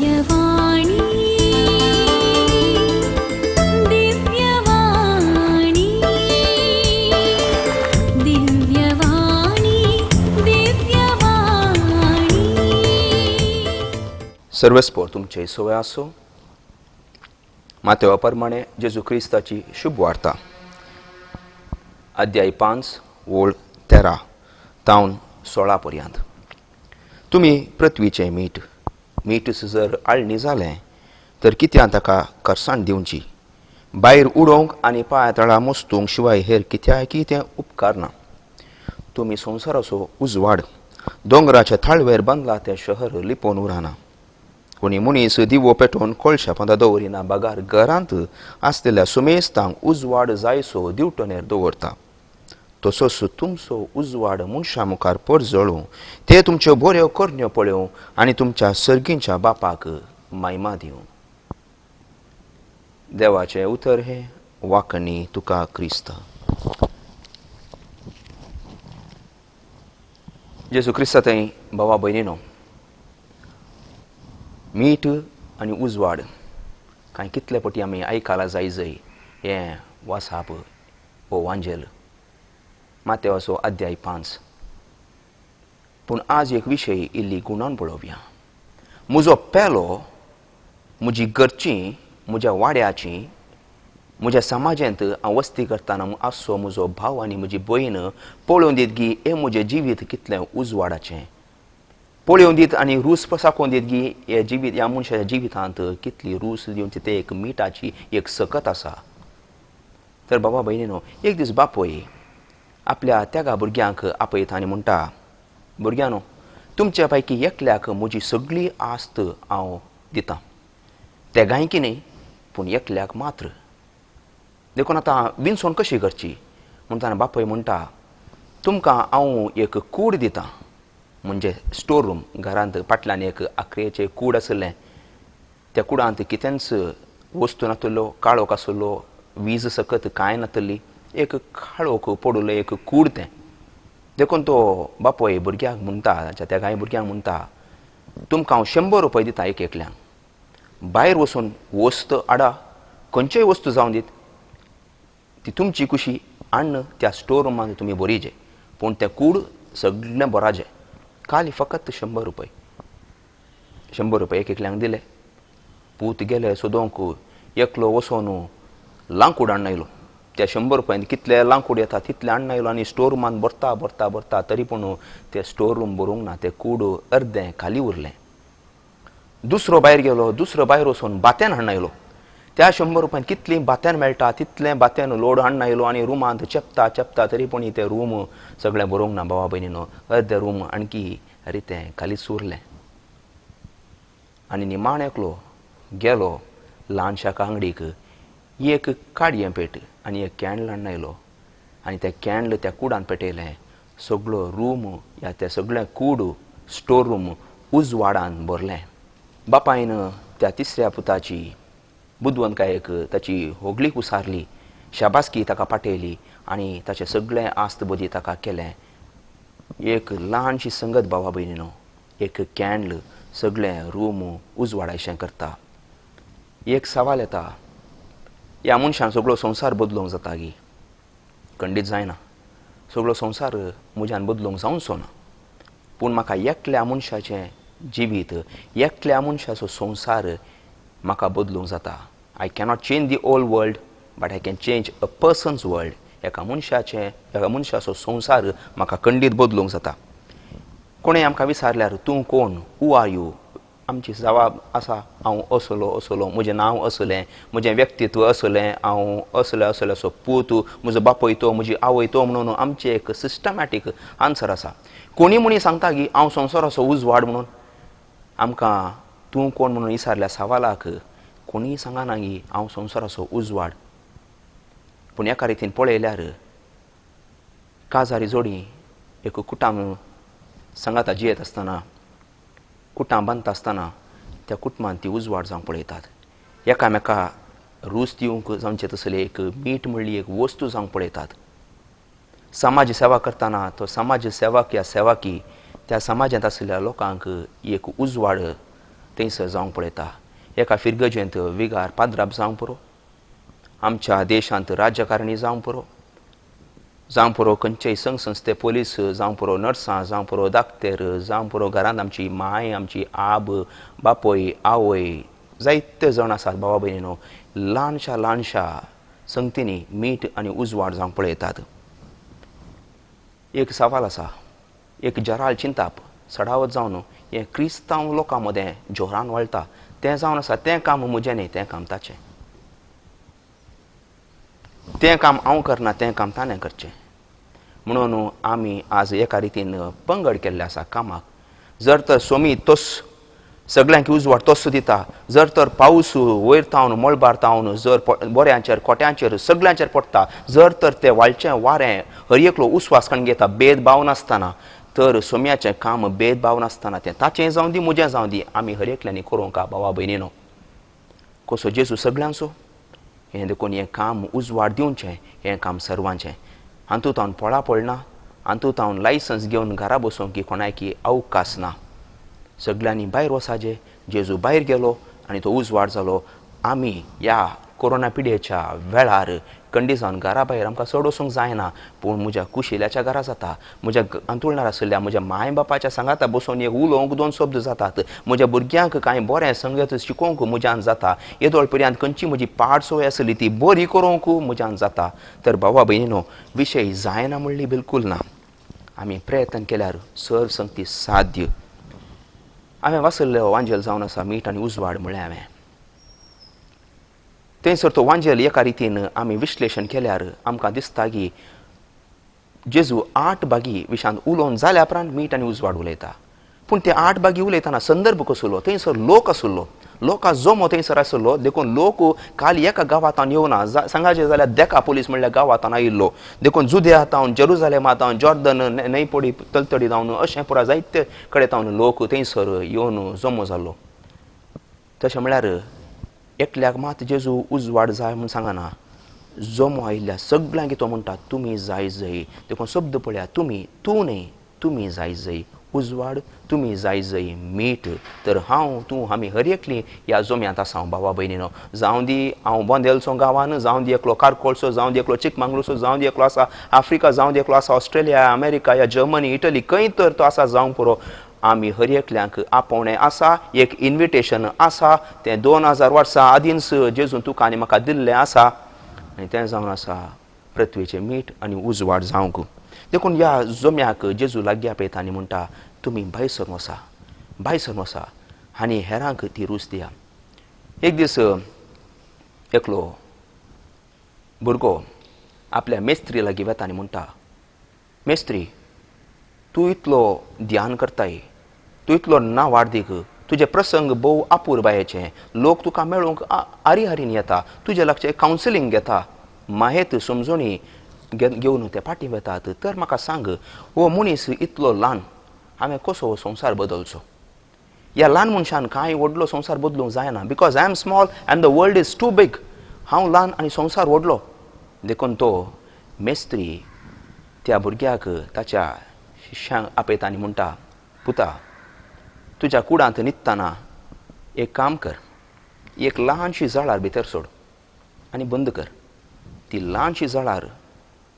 दिव्यवाणी दिव्यवाणी दिव्यवाणी दिव्यवाणी. सर्वस्पोर तुमचे सोय आसो. मातेवा प्रमाणे जेजू क्रिस्ताची शुभ वार्ता अध्याय 5 ओळ 13 तावन 16 पर्यंत. तुम्ही पृथ्वीचे मीठ जर आळणी जालें तर कित्याक ताका करसाण दिवची. भायर उडोवंक आनी पांया तळा मोस्तूंक शिवाय हेर कित्याक तें उपकार ना. तुम्ही संवसाराचो उजवाड. दोंगराच्या थाळवेर बांदला तें शहर लिपोवन उरना. कोणी मनीस दिवो पेटोवन कोळशा पंदा दवरिना, बागार घरांत आसलेल्या सुमेस्तांक उजवाड जायसो दिवटोनेर दवरता. तसोच तुमचो उजवाड मनशां मुखार परजळूं ते तुमच्यो बऱ्यो करण्यो पळोवं आनी तुमच्या सर्गींच्या बापाक महिमा दिवं. देवाचें उतर हे वाकणी तुका क्रिस्त. जेजू क्रिस्तांतय भावा भयणीनो, मीठ आनी उजवाड कांय कितले पटी आमी आयकाला जाय हें वासाप वो वांजेल मातेवाचो अध्याय 5. पूण आज एक विशय इल्ली गुणान पळोवया. म्हजो पेलो, म्हजी घरचीं, म्हज्या वाड्याचीं, म्हज्या समाजांत हांव वस्ती करतना आसचो म्हजो भाव आनी म्हजी भयण पळोवन दीत गी हें म्हजें जिवीत कितलें उजवाडाचें. पळोवन दीत आनी रूस साकोवन दीत गी हे जिवीत ह्या मनशाच्या जिवितांत कितली रूस दिवन तें एक मिठाची एक सकत आसा. तर बाबा भयणीनो, एक दीस बापोय आपल्या त्या भुरग्यांक आपयता आनी म्हणटा, भुरग्यानो, तुमच्या पैकी एकल्याक म्हजी सगळी आस्त हांव दितां. तेगांयकी न्ही, पूण एकल्याक मात्र. देखून आतां विंचोन कशी करची म्हणटाना बापोय म्हणटा, तुमकां हांव एक कूड दितां. म्हणजे स्टोर रूम. घरांत फाटल्यान एक आंकरेचें कूड आसलें. त्या कुडांत कितेंच वस्तू नासल्यो, काळोख आसलो, वीज सकत कांय नासली. एक काळोख पडून एक कूड तें. देखून तो बापोय भुरग्याक म्हणटा, त्या गाय भुरग्यांक म्हणटा, तुमकां हांव 100 रुपया दितां एक एकल्यांक. भायर वचून वस्त हाडा, खंयच्योय वस्तू जावन दीत, ती तुमची कुशी हाडून त्या स्टोर रुमांत तुमी भरीजे, पूण तें कूड सगळें भराजें. खाली फकत 100 रुपया. 100 रुपया एक एकल्यांक दिले. पूत गेले सोदोंक एकलो वचोन लांकूड हाडून आयलो. त्या 100 रुपयान कितले लांकूड येता तितले हाडून आयलो आनी स्टोर रुमांत भरता तरी पूण तें स्टोर रूम भरूंक ना. तें कूड अर्दें खाली उरलें. दुसरो भायर गेलो. दुसरो भायर वचोन बात्यान हाडून आयलो. त्या 100 रुपयान कितली बात्यान मेळटा तितलें बात्यान लोड हाडून आयलो आनी रुमांत चेपता तरी पूण तें रूम सगळें भरूंक ना. भावा भयणीनो, अर्दें रूम आणकी रितें खालीच उरलें. आनी निमाण एकलो गेलो ल्हानशा आंगडीक एक काडयें पेट आनी एक कॅन्डल हाडून आयलो आनी तें कॅन्डल त्या कुडांत पेटयलें. सगळो रूम या तें सगळें कूड स्टोर रूम उजवाडान भरलें. बापायन त्या तिसऱ्या पुताची बुदवंतकायेक ताची होगलीक उसारली, शाबासकी ताका पाटयली आनी ताचें सगळें आस्त बदी ताका केलें. एक ल्हानशी संगत भावा भयणीनो, एक कॅन्डल सगळें रूम उजवाडायशें करता. एक सवाल येता, ह्या मनशान सगळो संवसार बदलूंक जाता गी? खंडीत जायना. सगळो संवसार म्हज्यान बदलूंक जावचो ना. पूण म्हाका एकल्या मनशाचें जिवीत, एकल्या मनशाचो संवसार म्हाका बदलूंक जाता. I cannot change the whole world, but I can change a person's world. एका मनशाचो संवसार म्हाका खंडीत बदलूंक जाता. कोणें आमकां विचारल्यार तूं कोण, हू आर यू, आमची जवाब आसा, हांव असलो, म्हजें नांव असलें, म्हजें व्यक्तित्व असलें, हांव असो पूत, म्हजो बापूय तो, म्हजी आवय तो म्हणून आमचें एक सिस्टमॅटीक आन्सर आसा. कोणी म्हणी सांगता की हांव संवसाराचो उजवाड म्हणून. आमकां तूं कोण म्हणून विचारल्या सवालाक कोणीय सांगना की हांव संवसाराचो उजवाड. पूण एका रितीन पळयल्यार काजारी जोडी एक कुटाम सांगाता जियेत आसतना, कुटां बांदता आसतना त्या कुटुंबांत ती उजवाड जावंक पळयतात. एकामेका रूच दिवंक जावचें तसलें एक मीठ म्हणली एक वस्तू जावंक पळयतात. समाज सेवा करतना तो समाज सेवक या सेवकी त्या समाजांत आसलेल्या लोकांक एक उजवाड थंयसर जावंक पळयता. एका फिरगजेंत विगार पाद्राब जावं पुरो, आमच्या देशांत राज्यकारणी जावं पुरो खंयचेय संघ संस्थे पोलीस जावं पुरो, नर्सां जावं पुरो, धाकटेर जावं पुरो, घरांत आमची माय, आमची आब, बापोय, आवय, जायते जाण आसात भावा भयणीनो, ल्हानशा संगतींनी मीठ आनी उजवाड जावंक पळयतात. एक सवाल आसा, एक जराल चिंताप सडावत जावन हें क्रिस्तांव लोकां मदें जोरान वळटा तें जावन आसा, तें काम म्हजें न्ही, तें काम ताचें. तें काम हांव करना, तें काम ताणें करचें. म्हणून आमी आज एका रितीन पंगड केल्ले आसा कामाक. जर तर सोमी तोस सगळ्यांक उजवाड तोस दिता, जर तर पावस वयर तावन मळबार तावन जर बऱ्यांचेर कोट्यांचेर सगळ्यांचेर पडटा, जर तर तें वाळचें वारें हर एकलो उस्वास करून घेता भेदभाव नासतना, तर सोम्याचें काम भेदभाव नासतना तें ताचें जावं दी, म्हजें जावं दी, आमी हर एकल्यांनी करूंक भावा भयणीनो. कसो जेजू सगळ्यांचो हें देखून हें काम उजवाड दिवचें, हें काम सर्वांचें. हातूंत हांव पळा पडना, हातूंत हांव लायसन्स घेवन घरा बसूंक की कोणायकी अवकाश ना. सगळ्यांनी भायर वसाचें. जेजू भायर गेलो आनी तो उजवाड जालो. आमी ह्या कोरोना पिडेच्या वेळार खंडी जावन घरा भायर आमकां चड वचूंक जायना, पूण म्हज्या कुशिल्याच्या घरा जाता, म्हज्या अंतुळणार आसलेल्या म्हज्या माय बापाच्या सांगाता बसून एक उलोवंक 2 शब्द जातात, म्हज्या भुरग्यांक कांय बरें संगत शिकोवंक म्हज्यान जाता, येदोळ पर्यंत खंयची म्हजी पाड सवय आसली ती बरी करूंक म्हज्यान जाता. तर भावा भयणीनो, विशय जायना म्हणली बिलकूल ना. आमी प्रयत्न केल्यार सर्व संगती साध्य. हांवें वाचल्लो वांजेल जावन आसा मीठ आनी उजवाड म्हळें हांवें. थंयसर तो वांजेल एका रितीन आमी विश्लेशण केल्यार आमकां दिसता की जेजू 8 बागी विशांत उलोवन जाल्या उपरांत मीठ आनी उजवाड उलयता. पूण ते 8 बागी उलयतना संदर्भ कसलो, थंयसर लोक आसलो, लोकां जोमो थंयसर आसलो. देखून लोक काल एका गांवांत येवना, सांगाचें जाल्यार देका पुलीस म्हणल्यार गांवांत आयिल्लो. देखून जुदेया तावन जेरुजालेमा तावन जॉर्दन न्हंयपडी तलतडी जावन अशें पुरा जायते कडेन तावन लोक थंयसर येवन जमो जाल्लो. तशें म्हळ्यार एकल्याक मात जेजू उजवाड जाय म्हूण सांगना, जमो आयिल्ल्या सगळ्यांक तो म्हणटा तुमी जाय जय. देखून शब्द पळया, तुमी, तूं न्ही, तुमी जाय जय. उजवाड, तुमी जाय जय. मीठ, तर हांव तूं आमी हर एकलीं ह्या जोम्यांत आसा भावा भयणीनो. जावं दी हांव बोंदेलचो गांवान, जावं दी एकलो कारकोळचो, जावं दी एकलो चिकमांगलूरचो, जावं दी एकलो आसा आफ्रिका, जावं दी एकलो आसा ऑस्ट्रेलिया, अमेरिका या जर्मनी, इटली, खंय तर तो आसा जावं पुरो, आमी हर एकल्यांक आपोवणें आसा, एक इन्विटेशन आसा. तें 2000 वर्सां आदींच जेजून तुका आनी म्हाका दिल्लें आसा आनी तें जावन आसा पृथ्वीचें मीठ आनी उजवाड जावंक. देखून ह्या जोम्याक जेजू लागीं आपयता आनी म्हणटा तुमी भायर सरून वसा, भायर सरून वसा आनी हेरांक ती रूच दिया. एक दीस एकलो भुरगो आपल्या मेस्त्री लागीं वता आनी म्हणटा, मेस्त्री, तूं इतलो ध्यान करताय, तूं इतलो ना वाडदीक, तुजे प्रसंग भोव आपुरबायेचे, लोक तुका मेळूंक आरी हारीन येता, तुजे लागचें कावन्सिलींग घेता, माहेत समजोणी घेवन ते फाटीं वतात. तर म्हाका सांग, हो मनीस इतलो ल्हान, हांवें कसो हो संवसार बदलचो? ह्या ल्हान मनशान कांय व्हडलो संवसार बदलूंक जायना. Because I am small and the world is too big. हांव ल्हान आनी संवसार व्हडलो. देखून तो मेस्त्री त्या भुरग्याक ताच्या शिश्यांक आपयता आनी म्हणटा, पुता, तुज्या कुडांत न्हिदतना एक काम कर, एक ल्हानशी जळार भितर सोड आनी बंद कर. ती ल्हानशी जळार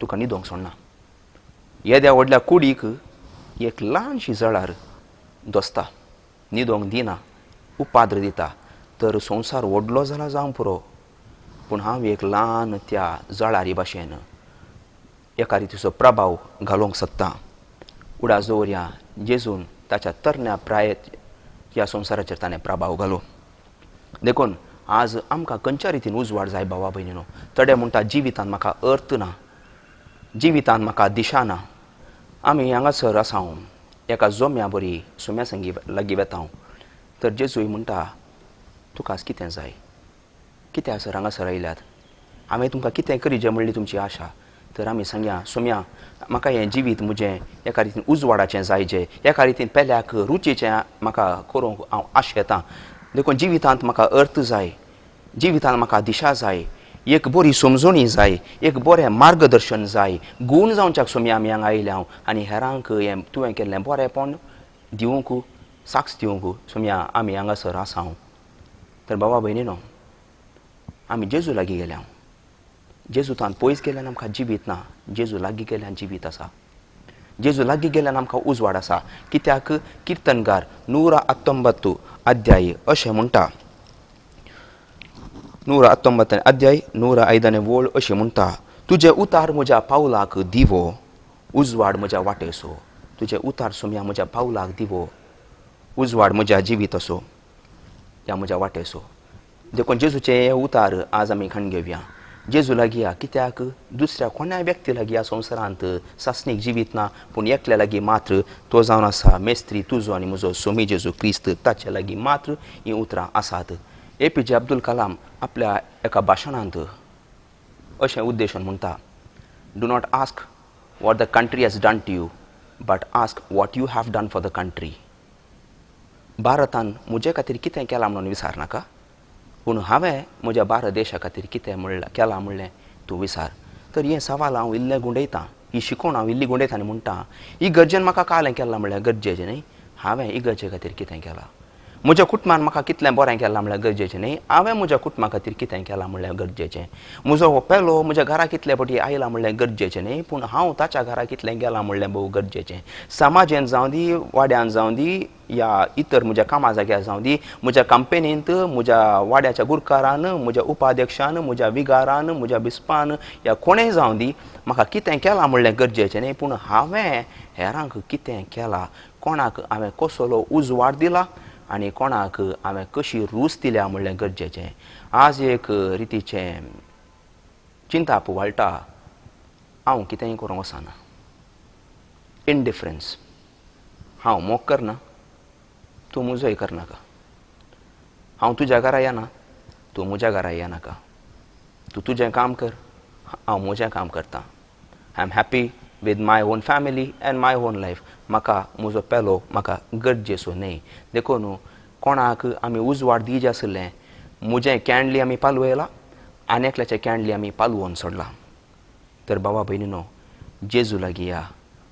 तुका न्हिदोंक सोडना. येद्या व्हडल्या कुडीक एक ल्हानशी जळार दोस्ता, न्हिदोंक दिना, उपाद्र दिता. तर संवसार व्हडलो जाला जावं पुरो, पूण हांव एक ल्हान त्या जळारी भाशेन एका रितीचो प्रभाव घालूंक सोदतां. उडास दवरया, जेजून ताच्या तरण्या प्रायेत ह्या संवसाराचेर ताणें प्रभाव घालो. देखून आज आमकां खंयच्या रितीन उजवाड जाय भावा भयणीनो. थोडे म्हणटा जिवितांत म्हाका अर्थ ना, जिवितांत म्हाका दिशा ना. आमी हांगासर आसा, एका जोम्या बरी सोम्या संगी लागीं वेता. तर जेजूय म्हणटा, तुका आज कितें जाय, कितें आसर हांगासर आयल्यात, हांवें तुमकां कितें करी जें म्हणली तुमची आशा. तर आमी सांगया, सोम्या, म्हाका हें जिवीत म्हजें एका रितीन उजवाडाचें जायचें, एका रितीन पेल्याक रुचीचें म्हाका करूंक हांव आशेतां. देखून जिवितांत म्हाका अर्थ जाय, जिवितांत म्हाका दिशा जाय, एक बरी समजणी जाय, एक बरें मार्गदर्शन जाय. गूण जावच्याक सोम्या आमी हांगा आयल्या आनी हेरांक हें तुवें केल्लें बरेंपण दिवंक साक्ष दिवंक सोम्या आमी हांगासर आसां तर बाबा भयणीनो आमी जेजू लागीं गेल्या जेजूतान पयस गेल्यान आमकां जिवीत ना जेजू लागीं गेल्यान जिवीत आसा जेजू लागीं गेल्यान आमकां उजवाड आसा कित्याक किर्तनकार 119 अध्याय अशें म्हणटा 119 अध्याय 105 वळ अशें म्हणटा तुजे उतार म्हज्या पावलाक दिवो उजवाड म्हज्या वाटेसो तुजे उतार सोम्या म्हज्या पावलाक दिवो उजवाड म्हज्या जिवीत असो ह्या म्हज्या वाटेसो देखून जेजूचे हे उतार आज आमी खाण घेवया जेजू लागीं या कित्याक दुसऱ्या कोणाय व्यक्ती लागीं ह्या संवसारांत सासणीक जिवीत ना पूण एकल्या लागीं मात्र तो जावन आसा मेस्त्री तुजो आनी म्हजो सोमी जेजू क्रिस्त ताचे लागीं मात्र हीं उतरां आसात APJ अब्दुल कलाम आपल्या एका भाशणांत अशें उद्देशून म्हणटा do not ask what the country has done to you but ask what you have done for the country भारतान म्हजे खातीर कितें केलां म्हणून विचारनाका पूण हांवें म्हज्या भारत देशा खातीर कितें केलां म्हणलें तूं विचार तर हें सवाल हांव इल्लें गुंडयतां ही शिकोवन हांव इल्ली गुंडयतां आनी म्हणटा इगर्जेन म्हाका कालें केलां म्हणल्यार गरजेचें न्ही हांवें इगर्जे खातीर कितें केलां म्हज्या कुटुंबान म्हाका कितलें बरें केलां म्हणल्यार गरजेचें न्ही हांवें म्हज्या कुटुंबा खातीर कितें केलां म्हणल्यार गरजेचें म्हजो हो पेलो म्हज्या घरा कितले फावटी आयला म्हणल्यार गरजेचें न्ही पूण हांव ताच्या घरा कितलें गेलां म्हणल्यार भोव गरजेचें समाजेन जावं दी वाड्यान जावं दी या इतर म्हज्या कामा जाग्यार जावं दी म्हज्या कंपनींत म्हज्या वाड्याच्या गुरकारान म्हज्या उपाध्यक्षान म्हज्या विगारान म्हज्या बिस्पान या कोणेंय जावं दी म्हाका कितें केलां म्हणल्यार गरजेचें न्ही पूण हांवें हेरांक कितें केलां कोणाक हांवें कसलो उजवाड दिला आनी कोणाक हांवें कशी रूच दिल्या म्हणल्यार गरजेचें आज एक रितीचें चिंताप वाळटा हांव कितेंय करूंक वचना इनडिफरन्स हांव मोग करना तूं मुजोय करनाका हांव तुज्या घरा येना तूं म्हज्या घरा येनाका तूं तुजें काम कर हांव म्हजें काम करतां I am happy with my own family and my own life म्हाका म्हजो पेलो म्हाका गरजेचो न्ही देखून कोणाक आमी उजवाड दिवचें आसलें म्हजें कॅन्डली आमी पालवयलां आनी एकल्याचें कॅन्डली आमी पालवोवन सोडलां तर बाबा भयणीनो जेजू लागीं या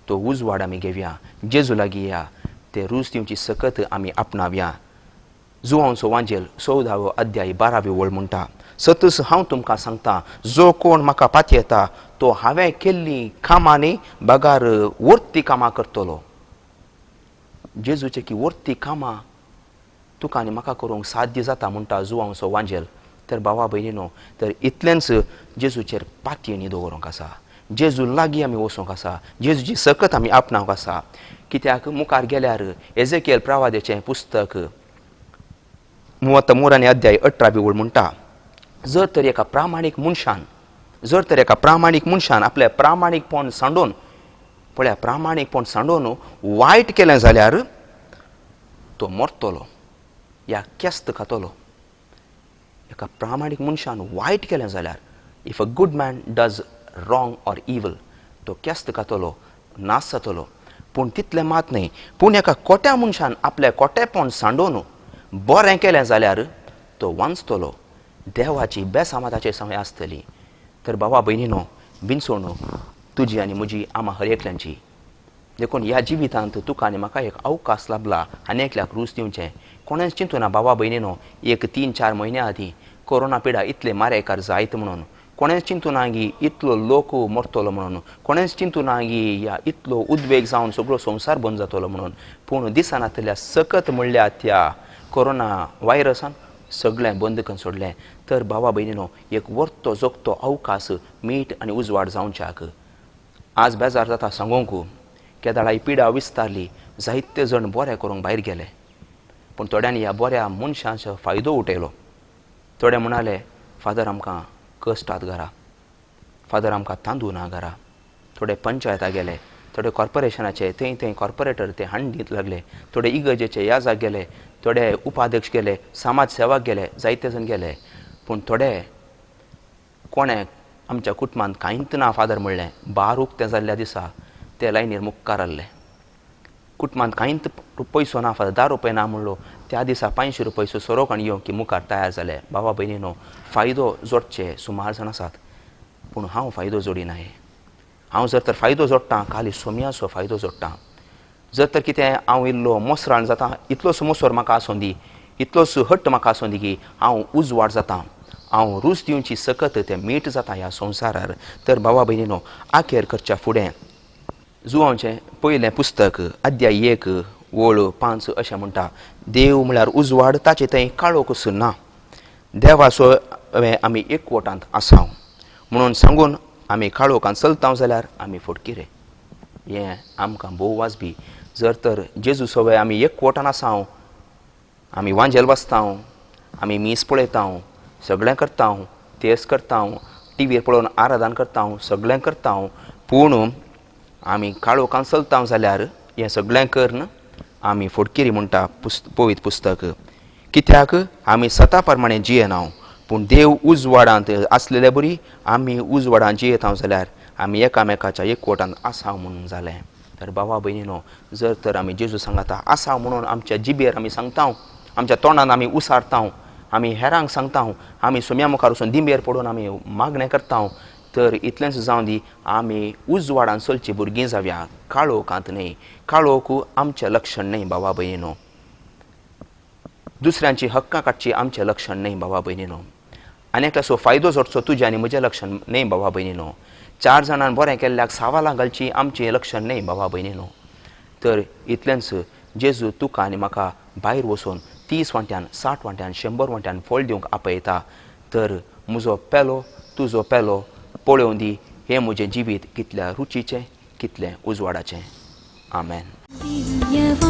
तो उजवाड आमी घेवया जेजू लागीं या ते रूच दिवची सकत आमी आपणावया जुआंवचो वांजेल 14 अध्याय 12 वळ म्हणटा सतस हांव तुमकां सांगतां जो कोण म्हाका पातयेता तो हांवें केल्लीं कामां न्ही बगार वर्ती कामां करतलो जेजूचे की वर्ती कामां तुका आनी म्हाका करूंक साध्य जाता म्हणटा जुआंवचो वांजेल तर भावा भयणीनो तर इतलेंच जेजूचेर पातये न्ही दवरूंक आसा जेजू लागीं आमी वचूंक आसा जेजूची सकत आमी आपणावंक आसा कित्याक मुखार गेल्यार एजेकिएल प्रवादेचें पुस्तक 33 अध्याय 18 वळ म्हणटा जर तर एका प्रामाणीक मनशान आपलें प्रामाणीकपण सांडून पळया प्रामाणीकपण सांडून वायट केलें जाल्यार तो मरतलो या केस्त खातलो एका प्रामाणीक मनशान वायट केलें जाल्यार if a good man does wrong or evil तो केस्त खातलो नास जातलो पूण तितलें मात न्ही पूण एका खोट्या मनशान आपलें खोटेपण सांडून बरें केलें जाल्यार तो वांचतलो देवाची बेसामादाची संवय आसतली तर बाबा भयणीनो बिनसोण तुजी आनी म्हजी आमा हर एकल्यांची देखून ह्या जिवितांत तुका आनी म्हाका एक अवकाश लाभला आनी एकल्याक रूच दिवचें कोणेंच चिंतूना बाबा भयणीनो एक 3-4 म्हयन्या आदीं कोरोना पिडा इतले मारेकार जायत म्हणून कोणेंच चिंतूना की इतलो लोक मरतलो म्हणून कोणेंच चिंतूना की ह्या इतलो उद्वेग जावन सगळो संवसार बंद जातलो म्हणून पूण दिसानांतल्या सकत म्हणल्या त्या कोरोना वायरसान सगळें बंद करून सोडलें तर भावा भयणीनो एक वर्तो जगतो अवकाश मीठ आनी उजवाड जावच्याक आज बेजार जाता सांगूंक केदाळा ही पिडा विस्तारली जायते जण बरें करूंक भायर गेले पूण थोड्यांनी ह्या बऱ्या मनशांचो फायदो उठयलो थोडे म्हणाले फादर आमकां कश्टांत घरा फादर आमकां तांदूळ ना घरा थोडे पंचायता गेले थोडे कॉर्पोरेशनाचे थंय कॉर्पोरेटर ते हांड दीत लागले थोडे इगर्जेचे याजाक गेले थोडे उपाध्यक्ष गेले समाज सेवक गेले जायते जण गेले पूण थोडे कोणे आमच्या कुटुंबांत कांयच ना फादर म्हणलें बार उक्तें जाल्ल्या दिसा ते लायनीर मुखार आसले कुटुंबांत कांयच पयसो ना फादर 10 रुपया ना म्हणलो त्या दिसा 500 रुपया सोरोक आनी येवंक मुखार तयार जाले बाबा भयणीनो फायदो जोडचे सुमार जाण आसात पूण हांव फायदो जोडिनाय हांव जर तर फायदो जोडटां खाली सोम्याचो फायदो जोडटां जर तर कितें हांव इल्लो मोसराण जाता इतलोसो मोसोर म्हाका आसूं दी इतलोसो हट्ट म्हाका आसूं दी की हांव उजवाड जाता हांव रूच दिवची सकत तें मीठ जाता ह्या संवसारार तर भावा भयणीनो आखेर करच्या फुडें जुवांचें पयलें पुस्तक अध्याय 1 वळ 5 अशें म्हणटा देव म्हळ्यार उजवाड ताचे थंय काळोख ना देवाचो आमी एकवटांत आसांव म्हणून सांगून आमी काळोखांत चलता जाल्यार आमी फटकिरे हें आमकां भोव वाजबी जर तर जेजू सवय आमी एकवटान आसांव आमी वांजेल वाचतांव आमी मीस पळयतांव सगळें करतांव तेस करतांव टीव्हीर पळोवन आराधन करतांव सगळें करतांव पूण आमी काळोखांत चलतांव जाल्यार हें सगळें करन आमी फटकिरी म्हणटा पवित्र पुस्तक कित्याक आमी सता प्रमाणें जियेनाव पूण देव उजवाडांत आसलेले बरी आमी उजवाडांत जियेतांव जाल्यार आमी एकामेकाच्या एकवटांत आसांव म्हणून जालें तर भावा भयणीनो जर तर आमी जेजू सांगाता आसांव म्हणून आमच्या जिबेर आमी सांगतांव आमच्या तोंडान आमी उसारतांव आमी हेरांक सांगतांव आमी सुम्या मुखार वचून दिंबेर पडून आमी मागणें करतांव तर इतलेंच जावन दी आमी उजवाडांत चलची भुरगीं जावया काळोखांत न्हय काळोख आमचें लक्षण न्हय भावा भयणीनो दुसऱ्यांची हक्कां काडची आमचें लक्षण न्हय भावा भयणीनो आनी एकल्याचो फायदो जोडचो तुजें आनी म्हजें लक्षण न्हय भावा भयणीनो 4 जाणांन बरें केल्ल्याक सावालां घालची आमचें लक्षण न्हय भावा भयणीनो तर इतलेंच जेजू तुका आनी म्हाका भायर वचून 30 वांट्यान 60 वांट्यान 100 वांट्यान फळ दिवंक आपयता तर म्हजो पेलो तुजो पेलो पळोवन दी हें म्हजें जिवीत कितल्या रुचीचें कितलें उजवाडाचें आमेन